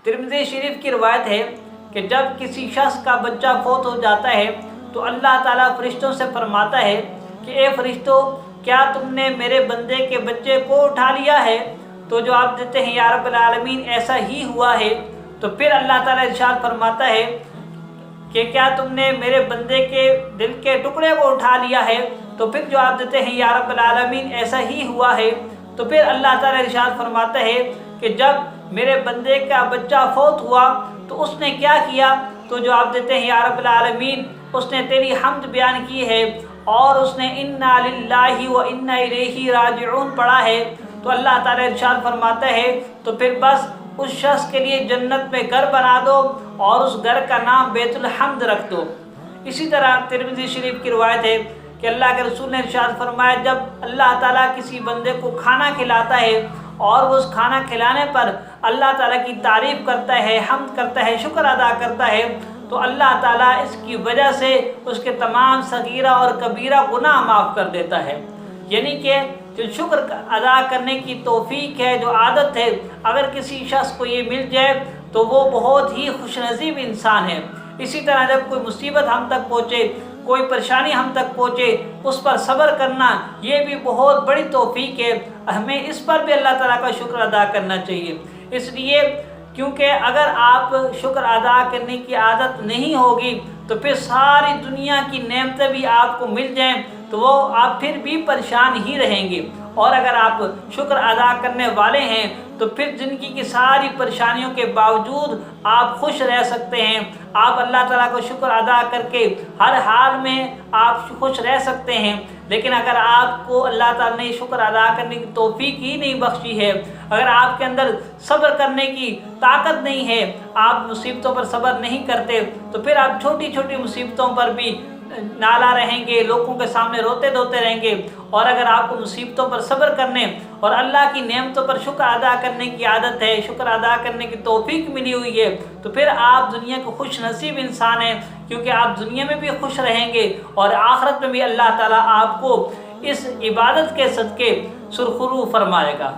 ترمذی شریف کی روایت ہے کہ جب کسی شخص کا بچہ فوت ہو جاتا ہے تو اللہ تعالیٰ فرشتوں سے فرماتا ہے کہ اے فرشتوں، کیا تم نے میرے بندے کے بچے کو اٹھا لیا ہے؟ تو جواب دیتے ہیں یا رب العالمین ایسا ہی ہوا ہے۔ تو پھر اللہ تعالیٰ ارشاد فرماتا ہے کہ کیا تم نے میرے بندے کے دل کے ٹکڑے کو اٹھا لیا ہے؟ تو پھر جواب دیتے ہیں یا رب العالمین ایسا ہی ہوا ہے۔ تو پھر اللہ تعالیٰ ارشاد فرماتا ہے کہ جب میرے بندے کا بچہ فوت ہوا تو اس نے کیا کیا؟ تو جواب دیتے ہیں یا رب العالمین اس نے تیری حمد بیان کی ہے اور اس نے انا للہ و انا الیہ راجعون پڑھا ہے۔ تو اللہ تعالیٰ ارشاد فرماتا ہے تو پھر بس اس شخص کے لیے جنت میں گھر بنا دو اور اس گھر کا نام بیت الحمد رکھ دو۔ اسی طرح ترمذی شریف کی روایت ہے کہ اللہ کے رسول نے ارشاد فرمایا جب اللہ تعالیٰ کسی بندے کو کھانا کھلاتا ہے اور وہ اس کھانا کھلانے پر اللہ تعالیٰ کی تعریف کرتا ہے، حمد کرتا ہے، شکر ادا کرتا ہے، تو اللہ تعالیٰ اس کی وجہ سے اس کے تمام صغیرہ اور کبیرہ گناہ معاف کر دیتا ہے۔ یعنی کہ جو شکر ادا کرنے کی توفیق ہے، جو عادت ہے، اگر کسی شخص کو یہ مل جائے تو وہ بہت ہی خوش نصیب انسان ہے۔ اسی طرح جب کوئی مصیبت ہم تک پہنچے، کوئی پریشانی ہم تک پہنچے، اس پر صبر کرنا یہ بھی بہت بڑی توفیق ہے۔ ہمیں اس پر بھی اللہ تعالیٰ کا شکر ادا کرنا چاہیے۔ اس لیے کیونکہ اگر آپ شکر ادا کرنے کی عادت نہیں ہوگی تو پھر ساری دنیا کی نعمتیں بھی آپ کو مل جائیں تو وہ آپ پھر بھی پریشان ہی رہیں گے، اور اگر آپ شکر ادا کرنے والے ہیں تو پھر زندگی کی ساری پریشانیوں کے باوجود آپ خوش رہ سکتے ہیں۔ آپ اللہ تعالیٰ کو شکر ادا کر کے ہر حال میں آپ خوش رہ سکتے ہیں۔ لیکن اگر آپ کو اللہ تعالیٰ نے شکر ادا کرنے کی توفیق ہی نہیں بخشی ہے، اگر آپ کے اندر صبر کرنے کی طاقت نہیں ہے، آپ مصیبتوں پر صبر نہیں کرتے، تو پھر آپ چھوٹی چھوٹی مصیبتوں پر بھی نالا رہیں گے، لوگوں کے سامنے روتے دھوتے رہیں گے۔ اور اگر آپ کو مصیبتوں پر صبر کرنے اور اللہ کی نعمتوں پر شکر ادا کرنے کی عادت ہے، شکر ادا کرنے کی توفیق ملی ہوئی ہے، تو پھر آپ دنیا کے خوش نصیب انسان ہیں، کیونکہ آپ دنیا میں بھی خوش رہیں گے اور آخرت میں بھی اللہ تعالیٰ آپ کو اس عبادت کے صدقے سرخرو فرمائے گا۔